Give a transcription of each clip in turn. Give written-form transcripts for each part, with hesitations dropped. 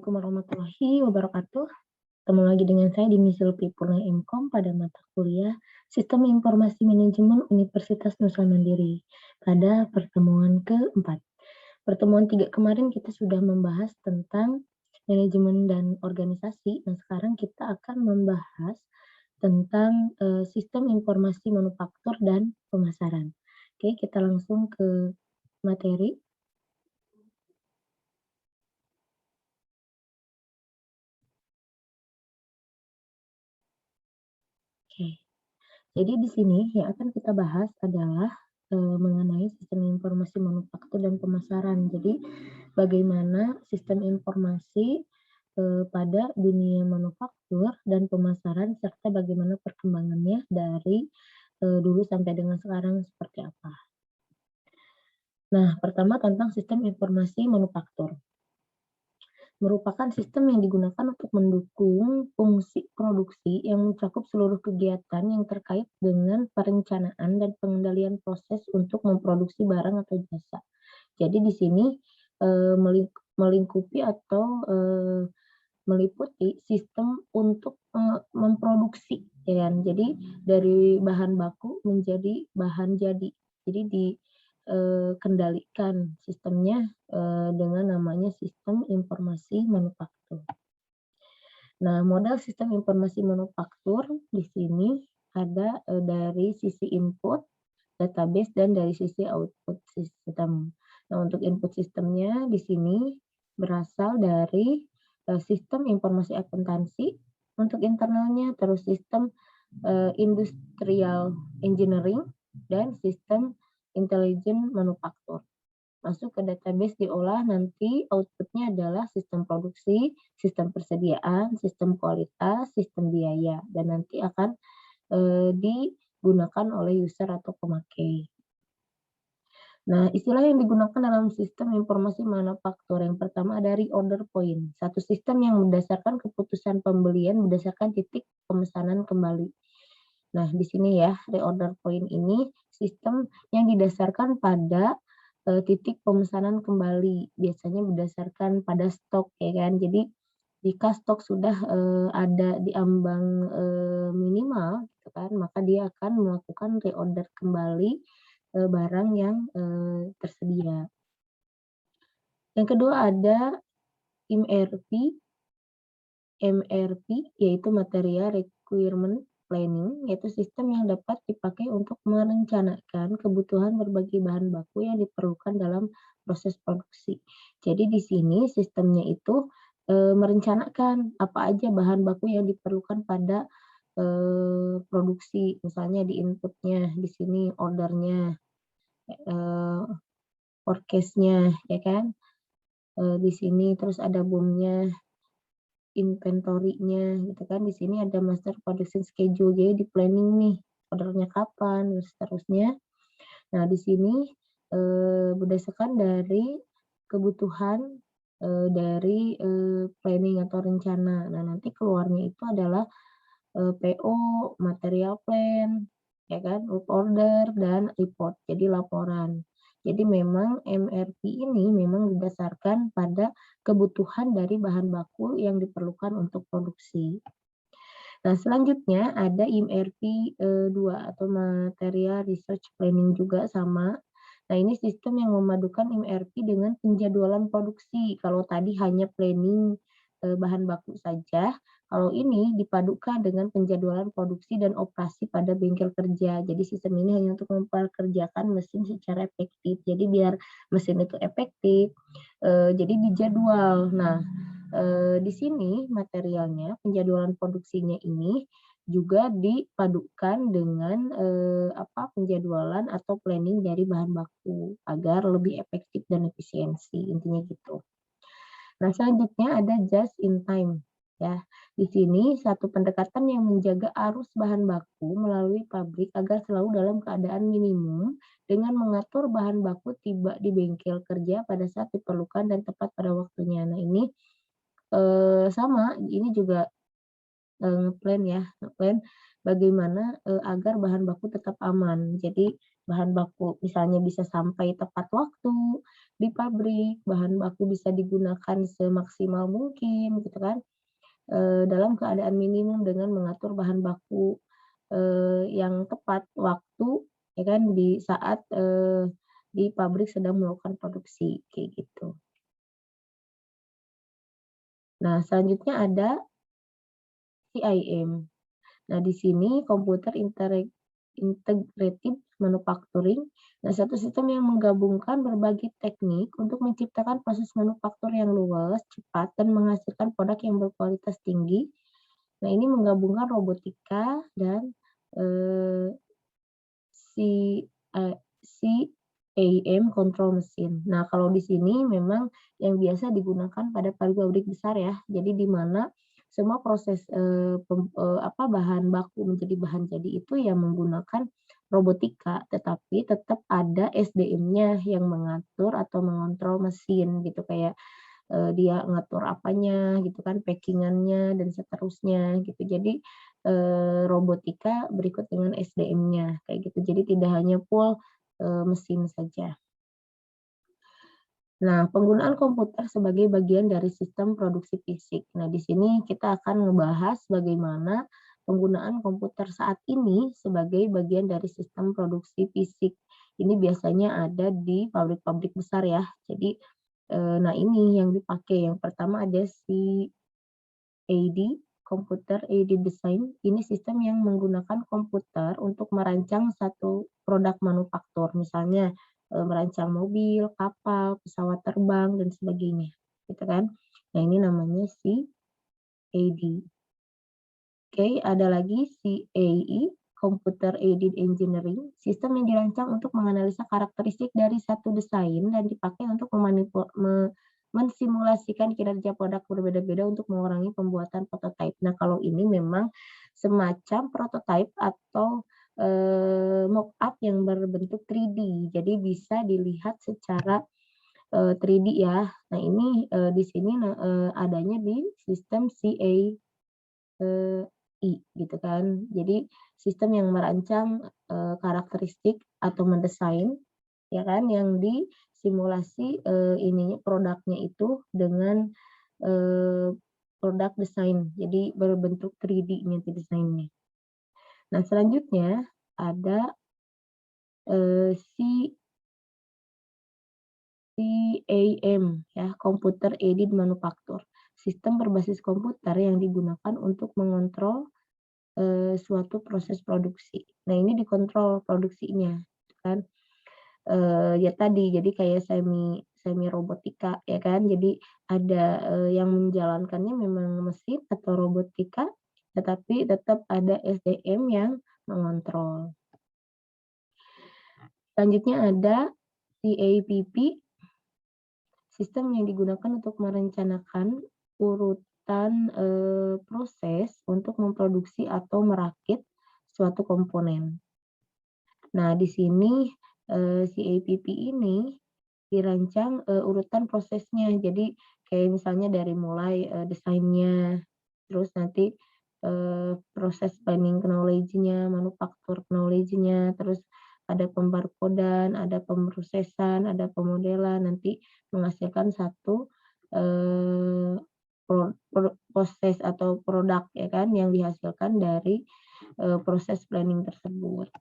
Assalamualaikum warahmatullahi wabarakatuh. Ketemu lagi dengan saya Dini Zulfi Purna MKOM pada mata kuliah Sistem Informasi Manajemen Universitas Nusa Mandiri pada pertemuan keempat. Pertemuan 3 kemarin kita sudah membahas tentang manajemen dan organisasi. Nah, sekarang kita akan membahas tentang sistem informasi manufaktur dan pemasaran. Oke, kita langsung ke materi. Oke. Jadi di sini yang akan kita bahas adalah mengenai sistem informasi manufaktur dan pemasaran. Jadi bagaimana sistem informasi pada dunia manufaktur dan pemasaran serta bagaimana perkembangannya dari dulu sampai dengan sekarang seperti apa. Nah, pertama tentang sistem informasi manufaktur. Merupakan sistem yang digunakan untuk mendukung fungsi produksi yang mencakup seluruh kegiatan yang terkait dengan perencanaan dan pengendalian proses untuk memproduksi barang atau jasa. Jadi di sini melingkupi atau meliputi sistem untuk memproduksi, ya kan? Jadi dari bahan baku menjadi bahan jadi. Jadi dikendalikan sistemnya dengan namanya sistem informasi manufaktur. Nah, model sistem informasi manufaktur di sini ada dari sisi input, database, dan dari sisi output sistem. Nah, untuk input sistemnya di sini berasal dari sistem informasi akuntansi untuk internalnya, terus sistem industrial engineering, dan sistem intelijen manufaktur. Masuk ke database diolah, nanti outputnya adalah sistem produksi, sistem persediaan, sistem kualitas, sistem biaya, dan nanti akan digunakan oleh user atau pemakai. Nah, istilah yang digunakan dalam sistem informasi manufaktur yang pertama ada reorder point, satu sistem yang berdasarkan keputusan pembelian berdasarkan titik pemesanan kembali. Nah, di sini ya, reorder point ini sistem yang didasarkan pada titik pemesanan kembali, biasanya berdasarkan pada stok, ya kan. Jadi jika stok sudah ada di ambang minimal, gitu kan, maka dia akan melakukan reorder kembali barang yang tersedia. Yang kedua ada MRP, yaitu Material Requirement Planning, yaitu sistem yang dapat dipakai untuk merencanakan kebutuhan berbagai bahan baku yang diperlukan dalam proses produksi. Jadi di sini sistemnya itu merencanakan apa aja bahan baku yang diperlukan pada produksi, misalnya di inputnya, di sini ordernya, forecast-nya, ya kan, di sini terus ada BOM-nya, inventory-nya, gitu kan. Di sini ada master production schedule, jadi di planning nih ordernya kapan, dan seterusnya. Nah, di sini berdasarkan dari kebutuhan dari planning atau rencana. Nah, nanti keluarnya itu adalah PO, material plan, ya kan, work order, dan report, jadi laporan. Jadi memang MRP ini memang berdasarkan pada kebutuhan dari bahan baku yang diperlukan untuk produksi. Nah, selanjutnya ada MRP 2 atau Material Research Planning juga sama. Nah, ini sistem yang memadukan MRP dengan penjadwalan produksi. Kalau tadi hanya planning bahan baku saja, kalau ini dipadukan dengan penjadwalan produksi dan operasi pada bengkel kerja. Jadi sistem ini hanya untuk memperkerjakan mesin secara efektif. Jadi biar mesin itu efektif, jadi dijadwal. Nah, di sini materialnya, penjadwalan produksinya ini juga dipadukan dengan penjadwalan atau planning dari bahan baku agar lebih efektif dan efisiensi, intinya gitu. Nah, selanjutnya ada just in time, ya. Di sini satu pendekatan yang menjaga arus bahan baku melalui pabrik agar selalu dalam keadaan minimum dengan mengatur bahan baku tiba di bengkel kerja pada saat diperlukan dan tepat pada waktunya. Nah, ini sama, ini juga ngeplan ya, ngeplan bagaimana, agar bahan baku tetap aman. Jadi bahan baku misalnya bisa sampai tepat waktu di pabrik, bahan baku bisa digunakan semaksimal mungkin gitu kan, dalam keadaan minimum dengan mengatur bahan baku, yang tepat waktu ya kan di saat, di pabrik sedang melakukan produksi, kayak gitu. Nah, selanjutnya ada CIM. Nah, di sini komputer integrated manufacturing. Nah, satu sistem yang menggabungkan berbagai teknik untuk menciptakan proses manufaktur yang luas, cepat, dan menghasilkan produk yang berkualitas tinggi. Nah, ini menggabungkan robotika dan eh, si eee, CAM control mesin. Nah, kalau di sini memang yang biasa digunakan pada pabrik-pabrik besar ya. Jadi di mana semua proses, bahan baku menjadi bahan jadi itu ya menggunakan robotika, tetapi tetap ada SDM-nya yang mengatur atau mengontrol mesin gitu, kayak dia ngatur apanya gitu kan, packing-annya dan seterusnya gitu. Jadi, robotika berikut dengan SDM-nya kayak gitu. Jadi tidak hanya full, mesin saja. Nah, penggunaan komputer sebagai bagian dari sistem produksi fisik. Nah, di sini kita akan ngebahas bagaimana penggunaan komputer saat ini sebagai bagian dari sistem produksi fisik. Ini biasanya ada di pabrik-pabrik besar ya. Jadi, nah ini yang dipakai. Yang pertama ada si AD, Computer Aided Design. Ini sistem yang menggunakan komputer untuk merancang satu produk manufaktur, misalnya merancang mobil, kapal, pesawat terbang, dan sebagainya. Gitu kan? Nah, ini namanya si AD. Oke, ada lagi CAE, Computer Aided Engineering, sistem yang dirancang untuk menganalisa karakteristik dari satu desain dan dipakai untuk mensimulasikan kinerja produk berbeda-beda untuk mengurangi pembuatan prototipe. Nah, kalau ini memang semacam prototipe atau mock-up yang berbentuk 3D, jadi bisa dilihat secara 3D ya. Nah, ini di sini adanya di sistem CA gitu kan. Jadi sistem yang merancang, karakteristik atau mendesain, ya kan, yang disimulasi, ininya produknya itu dengan, eee, produk desain. Jadi berbentuk 3D nanti desainnya. Nah, selanjutnya ada, CAM ya, Computer Aided Manufacture. Sistem berbasis komputer yang digunakan untuk mengontrol suatu proses produksi. Nah, ini dikontrol produksinya, kan. Ya tadi, jadi kayak semi semi robotika, ya kan. Jadi ada, yang menjalankannya memang mesin atau robotika, tetapi tetap ada SDM yang mengontrol. Selanjutnya ada CAPP, sistem yang digunakan untuk merencanakan urutan, proses untuk memproduksi atau merakit suatu komponen. Nah, di sini, si APP ini dirancang, urutan prosesnya. Jadi kayak misalnya dari mulai, desainnya, terus nanti, proses planning knowledge-nya, manufaktur knowledge-nya, terus ada pembarkodan, ada pemrosesan, ada pemodelan, nanti menghasilkan satu, eee, proses atau produk ya kan yang dihasilkan dari, proses planning tersebut.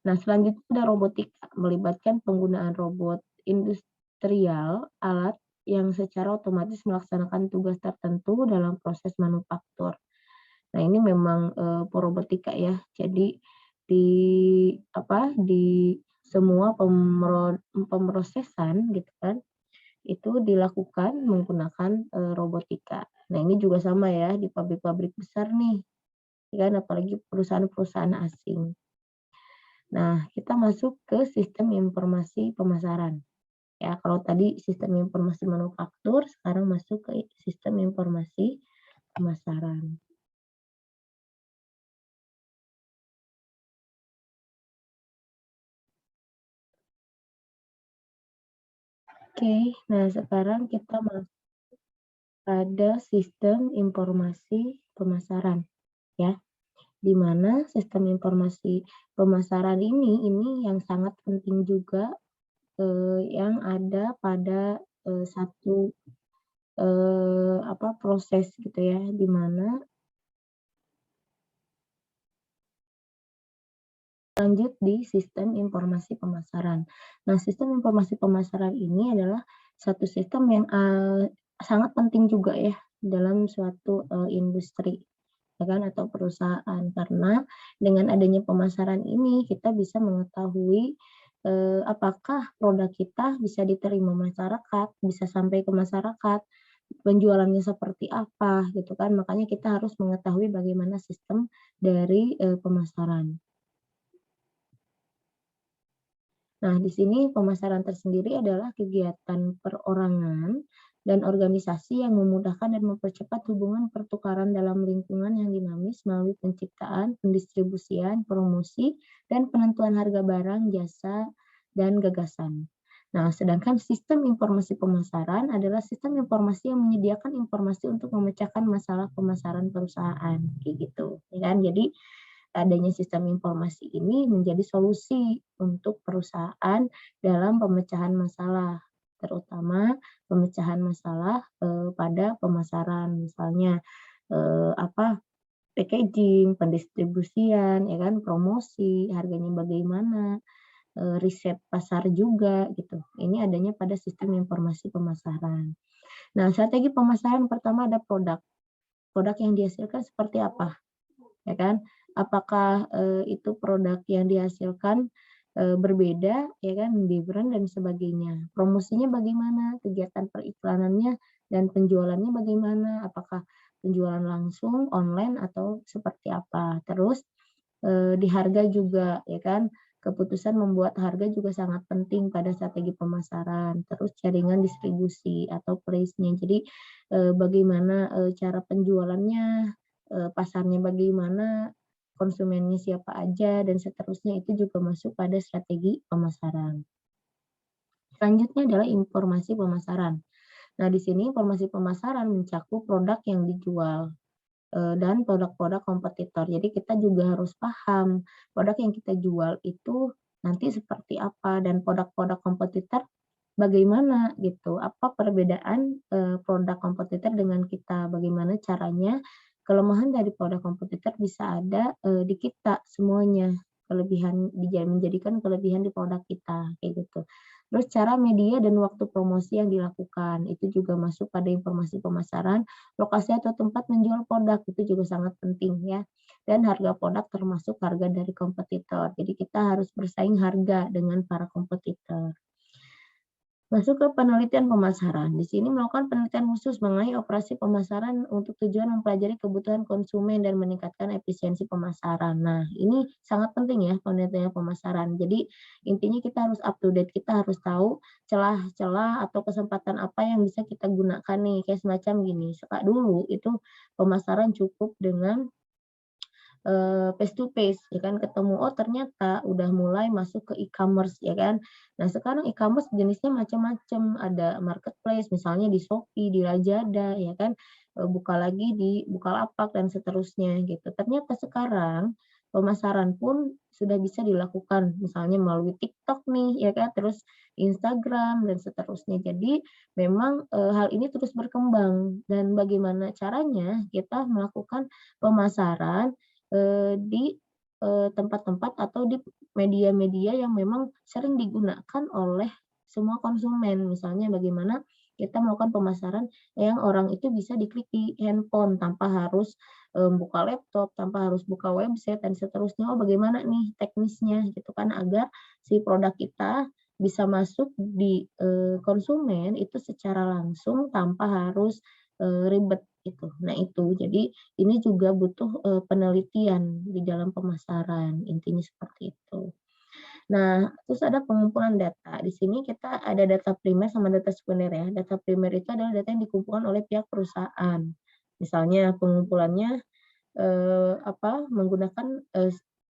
Nah, selanjutnya ada robotika, melibatkan penggunaan robot industrial, alat yang secara otomatis melaksanakan tugas tertentu dalam proses manufaktur. Nah, ini memang, robotika ya. Jadi di di semua pemrosesan gitu kan, itu dilakukan menggunakan, robotika. Nah, ini juga sama ya di pabrik-pabrik besar nih, ya kan, apalagi perusahaan-perusahaan asing. Nah, kita masuk ke sistem informasi pemasaran. Ya, kalau tadi sistem informasi manufaktur, sekarang masuk ke sistem informasi pemasaran. Oke, nah sekarang kita pada sistem informasi pemasaran, ya. Di mana sistem informasi pemasaran ini yang sangat penting juga, yang ada pada, satu, proses gitu ya, di mana lanjut di sistem informasi pemasaran. Nah, sistem informasi pemasaran ini adalah satu sistem yang, sangat penting juga ya dalam suatu, industri, ya kan, atau perusahaan. Karena dengan adanya pemasaran ini kita bisa mengetahui, apakah produk kita bisa diterima masyarakat, bisa sampai ke masyarakat, penjualannya seperti apa gitu kan. Makanya kita harus mengetahui bagaimana sistem dari, pemasaran. Nah, di sini pemasaran tersendiri adalah kegiatan perorangan dan organisasi yang memudahkan dan mempercepat hubungan pertukaran dalam lingkungan yang dinamis melalui penciptaan, pendistribusian, promosi, dan penentuan harga barang, jasa, dan gagasan. Nah, sedangkan sistem informasi pemasaran adalah sistem informasi yang menyediakan informasi untuk memecahkan masalah pemasaran perusahaan, kayak gitu, ya kan? Jadi adanya sistem informasi ini menjadi solusi untuk perusahaan dalam pemecahan masalah, terutama pemecahan masalah, pada pemasaran. Misalnya, eee, apa, packaging, pendistribusian, ya kan, promosi, harganya bagaimana, riset pasar juga gitu. Ini adanya pada sistem informasi pemasaran. Nah, strategi pemasaran pertama ada produk. Produk yang dihasilkan seperti apa? Ya kan? Apakah, itu produk yang dihasilkan, berbeda, ya kan, different dan sebagainya. Promosinya bagaimana, kegiatan periklanannya dan penjualannya bagaimana, apakah penjualan langsung, online, atau seperti apa. Terus, di harga juga, ya kan, keputusan membuat harga juga sangat penting pada strategi pemasaran. Terus jaringan distribusi atau place-nya. Jadi, bagaimana, cara penjualannya, pasarnya bagaimana, konsumennya siapa aja, dan seterusnya itu juga masuk pada strategi pemasaran. Selanjutnya adalah informasi pemasaran. Nah, di sini informasi pemasaran mencakup produk yang dijual, dan produk-produk kompetitor. Jadi kita juga harus paham produk yang kita jual itu nanti seperti apa dan produk-produk kompetitor bagaimana gitu, apa perbedaan, produk kompetitor dengan kita, bagaimana caranya kelemahan dari produk kompetitor bisa ada, di kita semuanya, kelebihan menjadikan kelebihan di produk kita, kayak gitu. Terus cara media dan waktu promosi yang dilakukan, itu juga masuk pada informasi pemasaran, lokasi atau tempat menjual produk, itu juga sangat penting ya, dan harga produk termasuk harga dari kompetitor. Jadi kita harus bersaing harga dengan para kompetitor. Masuk ke penelitian pemasaran. Di sini melakukan penelitian khusus mengenai operasi pemasaran untuk tujuan mempelajari kebutuhan konsumen dan meningkatkan efisiensi pemasaran. Nah, ini sangat penting ya penelitian pemasaran. Jadi intinya kita harus up to date, kita harus tahu celah-celah atau kesempatan apa yang bisa kita gunakan nih. Kayak semacam gini, dulu itu pemasaran cukup dengan face to face ya kan, ketemu, oh ternyata udah mulai masuk ke e-commerce ya kan. Nah sekarang e-commerce jenisnya macam-macam, ada marketplace misalnya di Shopee, di Lazada ya kan, buka lagi di Bukalapak dan seterusnya gitu. Ternyata sekarang pemasaran pun sudah bisa dilakukan misalnya melalui TikTok nih ya kan, terus Instagram dan seterusnya. Jadi memang, hal ini terus berkembang dan bagaimana caranya kita melakukan pemasaran di, tempat-tempat atau di media-media yang memang sering digunakan oleh semua konsumen. Misalnya bagaimana kita melakukan pemasaran yang orang itu bisa diklik di handphone tanpa harus, buka laptop, tanpa harus buka website dan seterusnya. Oh, bagaimana nih teknisnya gitu kan agar si produk kita bisa masuk di, konsumen itu secara langsung tanpa harus, ribet gitu. Nah itu, jadi ini juga butuh, penelitian di dalam pemasaran, intinya seperti itu. Nah, terus ada pengumpulan data. Di sini kita ada data primer sama data sekunder ya. Data primer itu adalah data yang dikumpulkan oleh pihak perusahaan. Misalnya pengumpulannya, menggunakan,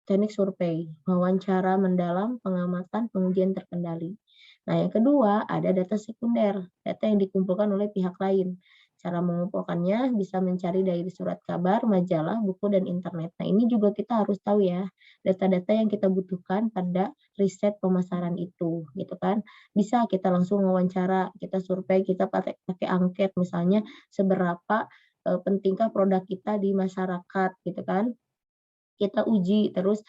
teknik survei, wawancara mendalam, pengamatan, pengujian terkendali. Nah, yang kedua ada data sekunder, data yang dikumpulkan oleh pihak lain. Cara mengumpulkannya bisa mencari dari surat kabar, majalah, buku, dan internet. Nah, ini juga kita harus tahu ya, data-data yang kita butuhkan pada riset pemasaran itu, gitu kan. Bisa kita langsung wawancara, kita survei, kita pakai angket, misalnya seberapa pentingkah produk kita di masyarakat, gitu kan. Kita uji terus,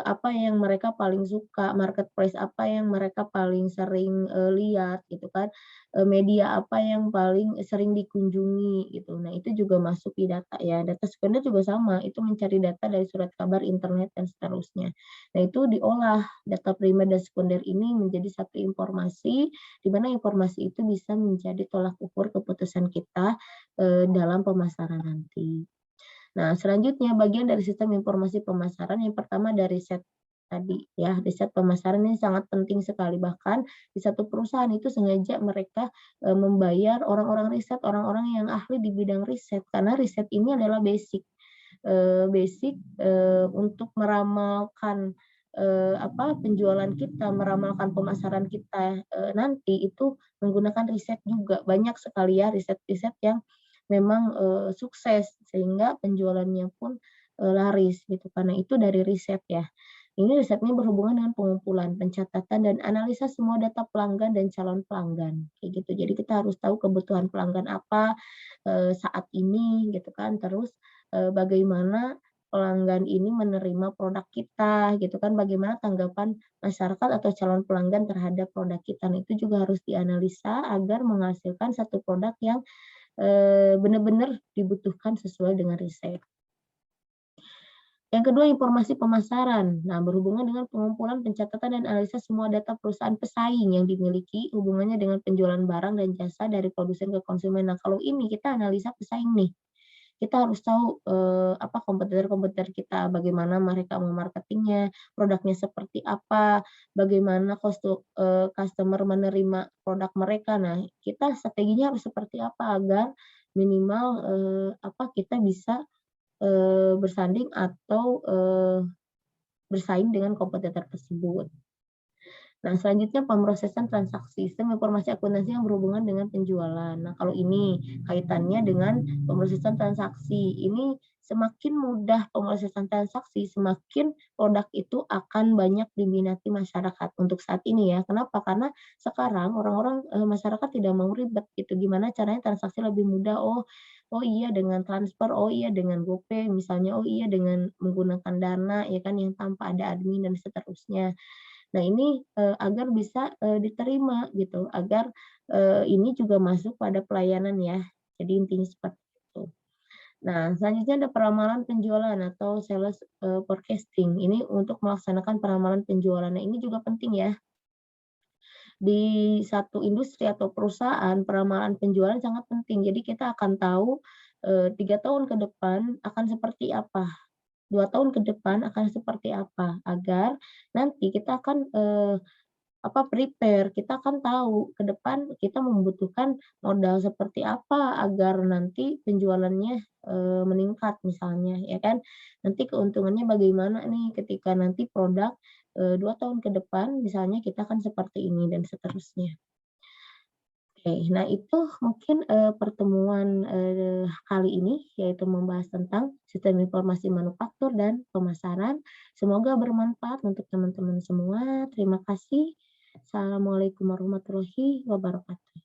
apa yang mereka paling suka, marketplace apa yang mereka paling sering, lihat gitu kan, media apa yang paling sering dikunjungi gitu. Nah, itu juga masuk di data ya. Data sekunder juga sama, itu mencari data dari surat kabar, internet, dan seterusnya. Nah, itu diolah data primer dan sekunder ini menjadi satu informasi, di mana informasi itu bisa menjadi tolak ukur keputusan kita, dalam pemasaran nanti. Nah, selanjutnya bagian dari sistem informasi pemasaran yang pertama dari riset tadi ya, riset pemasaran ini sangat penting sekali. Bahkan di satu perusahaan itu sengaja mereka membayar orang-orang riset, orang-orang yang ahli di bidang riset karena riset ini adalah basic untuk meramalkan apa penjualan kita, meramalkan pemasaran kita nanti itu menggunakan riset juga. Banyak sekali ya riset-riset yang memang sukses sehingga penjualannya pun laris gitu karena itu dari riset ya. Ini risetnya berhubungan dengan pengumpulan, pencatatan, dan analisa semua data pelanggan dan calon pelanggan kayak gitu. Jadi kita harus tahu kebutuhan pelanggan apa saat ini gitu kan. Terus bagaimana pelanggan ini menerima produk kita gitu kan, bagaimana tanggapan masyarakat atau calon pelanggan terhadap produk kita. Nah, itu juga harus dianalisa agar menghasilkan satu produk yang benar-benar dibutuhkan sesuai dengan riset. Yang kedua, informasi pemasaran. Nah, berhubungan dengan pengumpulan, pencatatan, dan analisa semua data perusahaan pesaing yang dimiliki, hubungannya dengan penjualan barang dan jasa dari produsen ke konsumen. Nah, kalau ini kita analisa pesaing nih. Kita harus tahu apa kompetitor-kompetitor kita, bagaimana mereka memarketingnya, produknya seperti apa, bagaimana customer menerima produk mereka. Nah, kita strateginya harus seperti apa agar minimal apa kita bisa bersanding atau bersaing dengan kompetitor tersebut. Nah, selanjutnya pemrosesan transaksi, sistem informasi akuntansi yang berhubungan dengan penjualan. Nah, kalau ini kaitannya dengan pemrosesan transaksi. Ini semakin mudah pemrosesan transaksi, semakin produk itu akan banyak diminati masyarakat untuk saat ini ya. Kenapa? Karena sekarang orang-orang masyarakat tidak mau ribet gitu. Gimana caranya transaksi lebih mudah? Oh iya dengan transfer, oh iya dengan GoPay misalnya, oh iya dengan menggunakan Dana ya kan yang tanpa ada admin dan seterusnya. Nah ini, agar bisa, diterima gitu, agar, ini juga masuk pada pelayanan ya. Jadi intinya seperti itu. Nah selanjutnya ada peramalan penjualan atau sales, forecasting. Ini untuk melaksanakan peramalan penjualan. Nah ini juga penting ya. Di satu industri atau perusahaan peramalan penjualan sangat penting. Jadi kita akan tahu, 3 tahun ke depan akan seperti apa. 2 tahun ke depan akan seperti apa, agar nanti kita akan, prepare, kita akan tahu ke depan kita membutuhkan modal seperti apa agar nanti penjualannya, meningkat misalnya ya kan. Nanti keuntungannya bagaimana nih ketika nanti produk, 2 tahun ke depan misalnya kita akan seperti ini dan seterusnya. Oke, nah itu mungkin, pertemuan, kali ini, yaitu membahas tentang sistem informasi manufaktur dan pemasaran. Semoga bermanfaat untuk teman-teman semua. Terima kasih. Assalamualaikum warahmatullahi wabarakatuh.